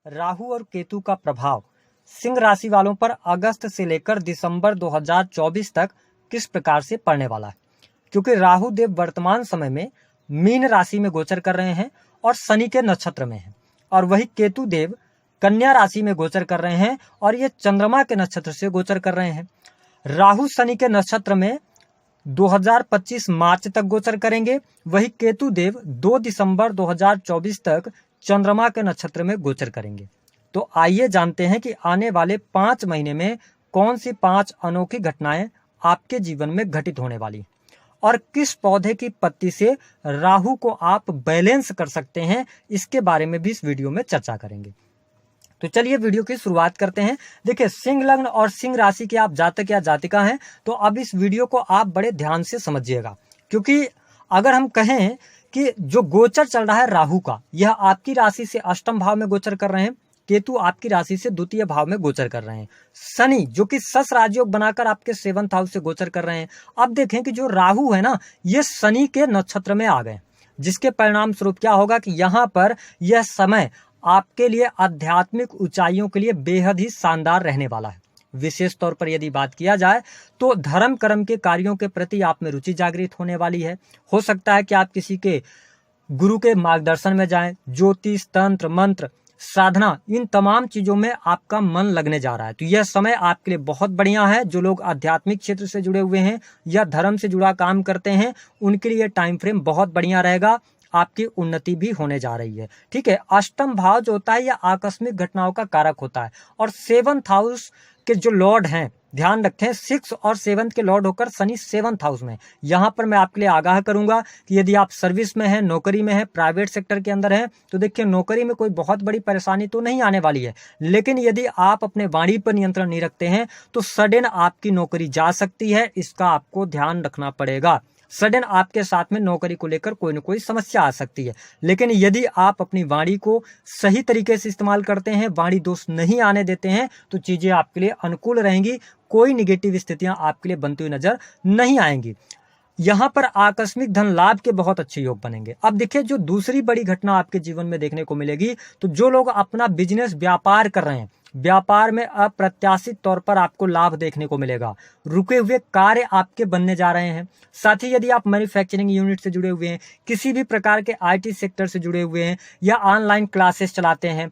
राहु और केतु का प्रभाव सिंह राशि वालों पर अगस्त से लेकर दिसंबर 2024 तक किस प्रकार से पड़ने वाला है। क्योंकि राहु देव वर्तमान समय में मीन राशि में गोचर कर रहे हैं और शनि के नक्षत्र में हैं, और वही केतु देव कन्या राशि में गोचर कर रहे हैं और ये चंद्रमा के नक्षत्र से गोचर कर रहे हैं। राहु शनि के नक्षत्र में 2025 मार्च तक गोचर करेंगे, वही केतु देव 2 दिसंबर 2024 तक चंद्रमा के नक्षत्र में गोचर करेंगे। तो आइए जानते हैं कि आने वाले 5 महीने में कौन सी 5 अनोखी घटनाएं आपके जीवन में घटित होने वाली और किस पौधे की पत्ती से राहु को आप बैलेंस कर सकते हैं, इसके बारे में भी इस वीडियो में चर्चा करेंगे। तो चलिए वीडियो की शुरुआत करते हैं। देखिए, सिंह लग्न और सिंह राशि के आप जातक या जातिका हैं तो अब इस वीडियो को आप बड़े ध्यान से समझिएगा, क्योंकि अगर हम कहें कि जो गोचर चल रहा है राहु का, यह आपकी राशि से अष्टम भाव में गोचर कर रहे हैं, केतु आपकी राशि से द्वितीय भाव में गोचर कर रहे हैं, शनि जो कि सस राजयोग बनाकर आपके 7th हाउस से गोचर कर रहे हैं। अब देखें कि जो राहु है ना, ये शनि के नक्षत्र में आ गए, जिसके परिणाम स्वरूप क्या होगा कि यहाँ पर यह समय आपके लिए आध्यात्मिक ऊंचाइयों के लिए बेहद ही शानदार रहने वाला है। विशेष तौर पर यदि बात किया जाए तो धर्म कर्म के कार्यों के प्रति आप में रुचि जागृत होने वाली है। हो सकता है कि आप किसी के गुरु के मार्गदर्शन में जाएं, ज्योतिष, तंत्र, मंत्र, साधना, इन तमाम चीजों में आपका मन लगने जा रहा है। तो यह समय आपके लिए बहुत बढ़िया है। जो लोग आध्यात्मिक क्षेत्र से जुड़े हुए हैं या धर्म से जुड़ा काम करते हैं, उनके लिए टाइम फ्रेम बहुत बढ़िया रहेगा। आपकी उन्नति भी होने जा रही है। ठीक है, अष्टम भाव जो होता है यह आकस्मिक घटनाओं का कारक होता है, और 7th हाउस के जो लॉर्ड हैं, ध्यान रखें 6 और 7 के लॉर्ड होकर शनि 7th हाउस में। यहां पर मैं आपके लिए आगाह करूंगा कि यदि आप सर्विस में हैं, नौकरी में हैं, प्राइवेट सेक्टर के अंदर हैं, तो देखिए नौकरी में कोई बहुत बड़ी परेशानी तो नहीं आने वाली है, लेकिन यदि आप अपने वाणी पर नियंत्रण नहीं रखते हैं तो सडन आपकी नौकरी जा सकती है। इसका आपको ध्यान रखना पड़ेगा। सडन आपके साथ में नौकरी को लेकर कोई न कोई समस्या आ सकती है, लेकिन यदि आप अपनी वाणी को सही तरीके से इस्तेमाल करते हैं, वाणी दोष नहीं आने देते हैं, तो चीजें आपके लिए अनुकूल रहेंगी। कोई निगेटिव स्थितियां आपके लिए बनती हुई नजर नहीं आएंगी। यहां पर आकस्मिक धन लाभ के बहुत अच्छे योग बनेंगे। अब देखिए, जो दूसरी बड़ी घटना आपके जीवन में देखने को मिलेगी, तो जो लोग अपना बिजनेस व्यापार कर रहे हैं, व्यापार में अप्रत्याशित तौर पर आपको लाभ देखने को मिलेगा। रुके हुए कार्य आपके बनने जा रहे हैं। साथ ही यदि आप मैन्युफैक्चरिंग यूनिट से जुड़े हुए हैं, किसी भी प्रकार के आईटी सेक्टर से जुड़े हुए हैं, या ऑनलाइन क्लासेस चलाते हैं,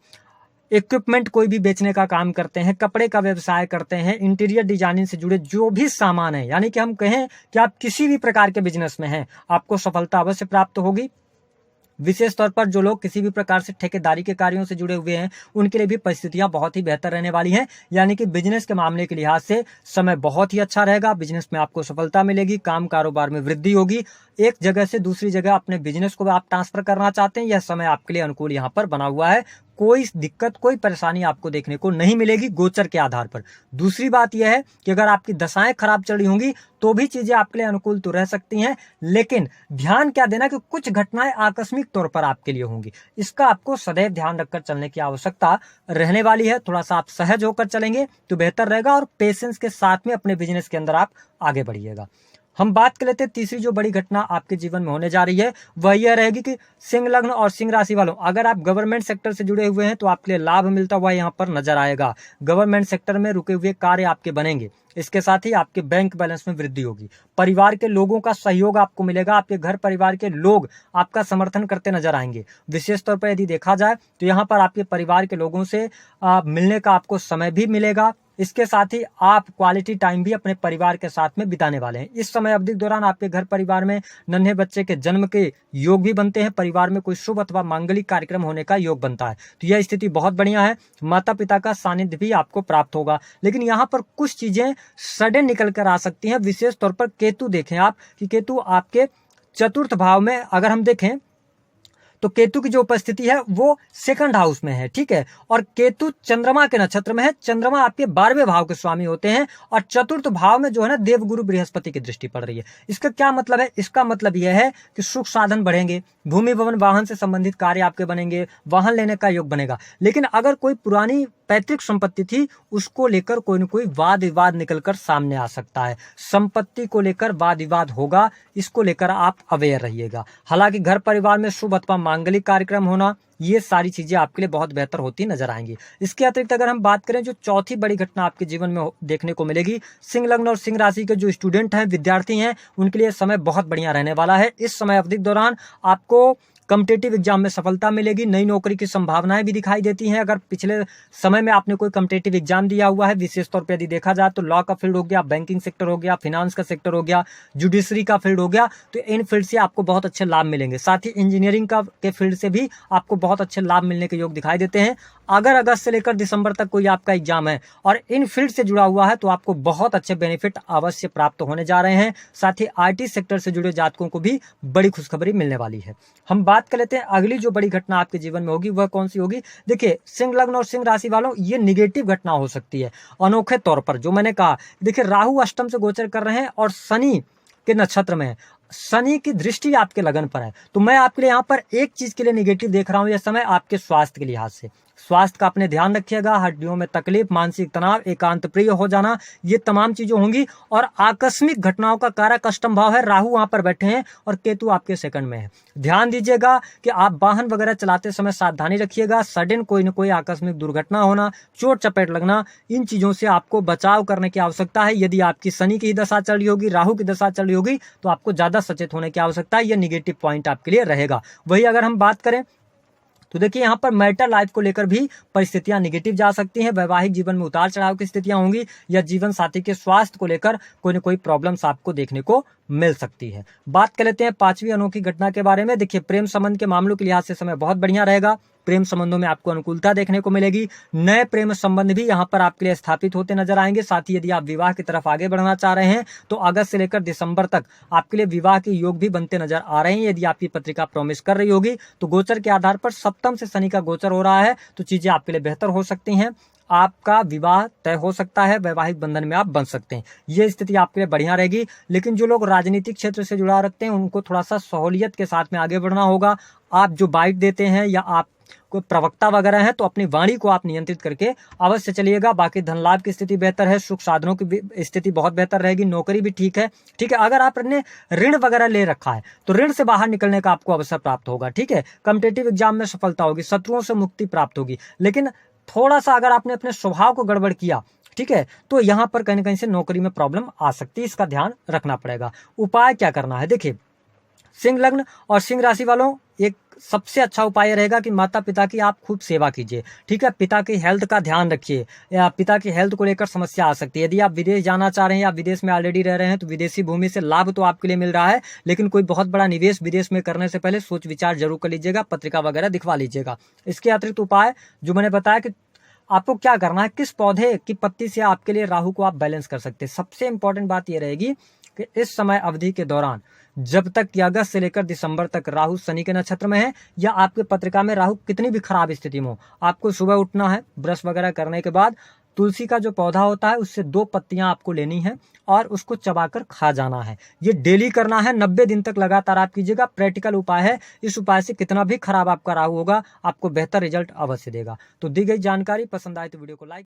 इक्विपमेंट कोई भी बेचने का काम करते हैं, कपड़े का व्यवसाय करते हैं, इंटीरियर डिजाइनिंग से जुड़े जो भी सामान है, यानी कि हम कहें कि आप किसी भी प्रकार के बिजनेस में हैं, आपको सफलता अवश्य प्राप्त होगी। विशेष तौर पर जो लोग किसी भी प्रकार से ठेकेदारी के कार्यों से जुड़े हुए हैं, उनके लिए भी परिस्थितियां बहुत ही बेहतर रहने वाली हैं। यानी कि बिजनेस के मामले के लिहाज से समय बहुत ही अच्छा रहेगा। बिजनेस में आपको सफलता मिलेगी, काम कारोबार में वृद्धि होगी। एक जगह से दूसरी जगह अपने बिजनेस को आप ट्रांसफर करना चाहते हैं, यह समय आपके लिए अनुकूल यहाँ पर बना हुआ है। कोई दिक्कत, कोई परेशानी आपको देखने को नहीं मिलेगी गोचर के आधार पर। दूसरी बात यह है कि अगर आपकी दशाएं खराब चल रही होंगी तो भी चीजें आपके लिए अनुकूल तो रह सकती हैं, लेकिन ध्यान क्या देना कि कुछ घटनाएं आकस्मिक तौर पर आपके लिए होंगी। इसका आपको सदैव ध्यान रखकर चलने की आवश्यकता रहने वाली है। थोड़ा सा आप सहज होकर चलेंगे तो बेहतर रहेगा, और पेशेंस के साथ में अपने बिजनेस के अंदर आप आगे बढ़िएगा। हम बात कर लेते हैं तीसरी जो बड़ी घटना आपके जीवन में होने जा रही है, वह यह रहेगी कि सिंह लग्न और सिंह राशि वालों, अगर आप गवर्नमेंट सेक्टर से जुड़े हुए हैं तो आपके लिए लाभ मिलता हुआ यहाँ पर नजर आएगा। गवर्नमेंट सेक्टर में रुके हुए कार्य आपके बनेंगे। इसके साथ ही आपके बैंक बैलेंस में वृद्धि होगी। परिवार के लोगों का सहयोग आपको मिलेगा। आपके घर परिवार के लोग आपका समर्थन करते नजर आएंगे। विशेष तौर पर यदि देखा जाए तो यहाँ पर आपके परिवार के लोगों से मिलने का आपको समय भी मिलेगा। इसके साथ ही आप क्वालिटी टाइम भी अपने परिवार के साथ में बिताने वाले हैं। इस समय अवधि के दौरान आपके घर परिवार में नन्हे बच्चे के जन्म के योग भी बनते हैं। परिवार में कोई शुभ अथवा मांगलिक कार्यक्रम होने का योग बनता है, तो यह स्थिति बहुत बढ़िया है। माता पिता का सानिध्य भी आपको प्राप्त होगा, लेकिन यहाँ पर कुछ चीजें सडन निकल कर आ सकती हैं। विशेष तौर पर केतु देखें आप कि केतु आपके 4th भाव में अगर हम देखें तो केतु की जो उपस्थिति है वो 2nd हाउस में है। ठीक है, और केतु चंद्रमा के नक्षत्र में है। चंद्रमा आपके 12वें भाव के स्वामी होते हैं, और 4th भाव में जो है ना देवगुरु बृहस्पति की दृष्टि पड़ रही है। इसका क्या मतलब है? इसका मतलब यह है कि सुख साधन बढ़ेंगे, भूमि भवन वाहन से संबंधित कार्य आपके बनेंगे, वाहन लेने का योग बनेगा। लेकिन अगर कोई पुरानी पैतृक संपत्ति थी उसको लेकर कोई न कोई वाद विवाद निकलकर सामने आ सकता है। संपत्ति को लेकर वाद विवाद होगा, इसको लेकर आप अवेयर रहिएगा। हालांकि घर परिवार में शुभ अथवा मांगलिक कार्यक्रम होना, ये सारी चीजें आपके लिए बहुत बेहतर होती नजर आएंगी। इसके अतिरिक्त अगर हम बात करें जो चौथी बड़ी घटना आपके जीवन में देखने को मिलेगी, सिंह लग्न और सिंह राशि के जो स्टूडेंट हैं, विद्यार्थी हैं, उनके लिए समय बहुत बढ़िया रहने वाला है। इस समय अवधि के दौरान आपको कॉम्पिटिटिव एग्जाम में सफलता मिलेगी, नई नौकरी की संभावनाएं भी दिखाई देती हैं। अगर पिछले समय में आपने कोई कॉम्पिटिटिव एग्जाम दिया हुआ है, विशेष तौर पे यदि देखा जाए तो लॉ का फील्ड हो गया, बैंकिंग सेक्टर हो गया, फाइनेंस का सेक्टर हो गया, जुडिशरी का फील्ड हो गया, तो इन फील्ड से आपको बहुत अच्छे लाभ मिलेंगे। साथ ही इंजीनियरिंग का के फील्ड से भी आपको बहुत अच्छे लाभ मिलने के योग दिखाई देते हैं। अगर अगस्त से लेकर दिसंबर तक कोई आपका एग्जाम है और इन फील्ड से जुड़ा हुआ है तो आपको बहुत अच्छे बेनिफिट अवश्य प्राप्त होने जा रहे हैं। साथ ही आईटी सेक्टर से जुड़े जातकों को भी बड़ी खुशखबरी मिलने वाली है। हम बात कर लेते हैं अगली जो बड़ी घटना आपके जीवन में होगी वह कौन सी होगी। देखिए, सिंह लग्न और सिंह राशि वालों, ये निगेटिव घटना हो सकती है अनोखे तौर पर। जो मैंने कहा, देखिए राहु अष्टम से गोचर कर रहे हैं और शनि के नक्षत्र में है, शनि की दृष्टि आपके लगन पर है। तो मैं आपके लिए यहाँ पर एक चीज के लिए निगेटिव देख रहा हूँ, यह समय आपके स्वास्थ्य के लिहाज से। स्वास्थ्य का अपने ध्यान रखिएगा। हड्डियों में तकलीफ, मानसिक तनाव, एकांत प्रिय हो जाना, ये तमाम चीजें होंगी। और आकस्मिक घटनाओं का कारक अष्टम भाव है, राहु वहां पर बैठे हैं और केतु आपके सेकंड में है। ध्यान दीजिएगा कि आप वाहन वगैरह चलाते समय सावधानी रखिएगा। सडन कोई न कोई आकस्मिक दुर्घटना होना, चोट चपेट लगना, इन चीजों से आपको बचाव करने की आवश्यकता है। यदि आपकी शनि की दशा चल रही होगी, राहु की दशा चल रही होगी, तो आपको ज्यादा सचेत होने की आवश्यकता है। यह निगेटिव पॉइंट आपके लिए रहेगा। वही अगर हम बात करें तो देखिए यहाँ पर मैरिटल लाइफ को लेकर भी परिस्थितियां निगेटिव जा सकती हैं। वैवाहिक जीवन में उतार चढ़ाव की स्थितियां होंगी, या जीवन साथी के स्वास्थ्य को लेकर कोई न कोई प्रॉब्लम्स आपको देखने को मिल सकती है। बात कर लेते हैं पांचवी अनोखी घटना के बारे में। देखिए, प्रेम संबंध के मामलों के लिहाज से समय बहुत बढ़िया रहेगा। प्रेम संबंधों में आपको अनुकूलता देखने को मिलेगी। नए प्रेम संबंध भी यहाँ पर आपके लिए स्थापित होते नजर आएंगे। साथ ही यदि आप विवाह की तरफ आगे बढ़ना चाह रहे हैं तो अगस्त से लेकर दिसंबर तक आपके लिए विवाह के योग भी बनते नजर आ रहे हैं। यदि आपकी पत्रिका प्रॉमिस कर रही होगी तो गोचर के आधार पर सप्तम से शनि का गोचर हो रहा है, तो चीजें आपके लिए बेहतर हो सकती हैं। आपका विवाह तय हो सकता है, वैवाहिक बंधन में आप बन सकते हैं। ये स्थिति आपके लिए बढ़िया रहेगी। लेकिन जो लोग राजनीतिक क्षेत्र से जुड़ा रखते हैं उनको थोड़ा सा सहूलियत के साथ में आगे बढ़ना होगा। आप जो बाइट देते हैं या आप कोई प्रवक्ता वगैरह है तो अपनी वाणी को आप नियंत्रित करके अवश्य चलिएगा। बाकी धन लाभ की स्थिति बेहतर है, सुख साधनों की स्थिति बहुत बेहतर रहेगी, नौकरी भी ठीक है। ठीक है, अगर आपने ऋण वगैरह ले रखा है तो ऋण से बाहर निकलने का आपको अवसर प्राप्त होगा। ठीक है, कॉम्पिटिटिव एग्जाम में सफलता होगी, शत्रुओं से मुक्ति प्राप्त होगी। लेकिन थोड़ा सा अगर आपने अपने स्वभाव को गड़बड़ किया, ठीक है, तो यहाँ पर कहीं न कहीं से नौकरी में प्रॉब्लम आ सकती है, इसका ध्यान रखना पड़ेगा। उपाय क्या करना है, देखिए सिंह लग्न और सिंह राशि वालों, एक सबसे अच्छा उपाय रहेगा कि माता पिता की आप खूब सेवा कीजिए। ठीक है, पिता की हेल्थ का ध्यान रखिए, या पिता की हेल्थ को लेकर समस्या आ सकती है। यदि आप विदेश जाना चाह रहे हैं या विदेश में ऑलरेडी रह रहे हैं तो विदेशी भूमि से लाभ तो आपके लिए मिल रहा है, लेकिन कोई बहुत बड़ा निवेश विदेश में करने से पहले सोच विचार जरूर कर लीजिएगा, पत्रिका वगैरह दिखवा लीजिएगा। इसके अतिरिक्त उपाय जो मैंने बताया कि आपको क्या करना है, किस पौधे की पत्ती से आपके लिए राहु को आप बैलेंस कर सकते हैं। सबसे इंपॉर्टेंट बात यह रहेगी कि इस समय अवधि के दौरान जब तक कि अगस्त से लेकर दिसंबर तक राहु शनि के नक्षत्र में है, या आपके पत्रिका में राहु कितनी भी खराब स्थिति में हो, आपको सुबह उठना है, ब्रश वगैरह करने के बाद तुलसी का जो पौधा होता है उससे 2 पत्तियां आपको लेनी है और उसको चबाकर खा जाना है। ये डेली करना है, 90 दिन तक लगातार आप कीजिएगा। प्रैक्टिकल उपाय है, इस उपाय से कितना भी खराब आपका राहु होगा आपको बेहतर रिजल्ट अवश्य देगा। तो दी गई जानकारी पसंद आए तो वीडियो को लाइक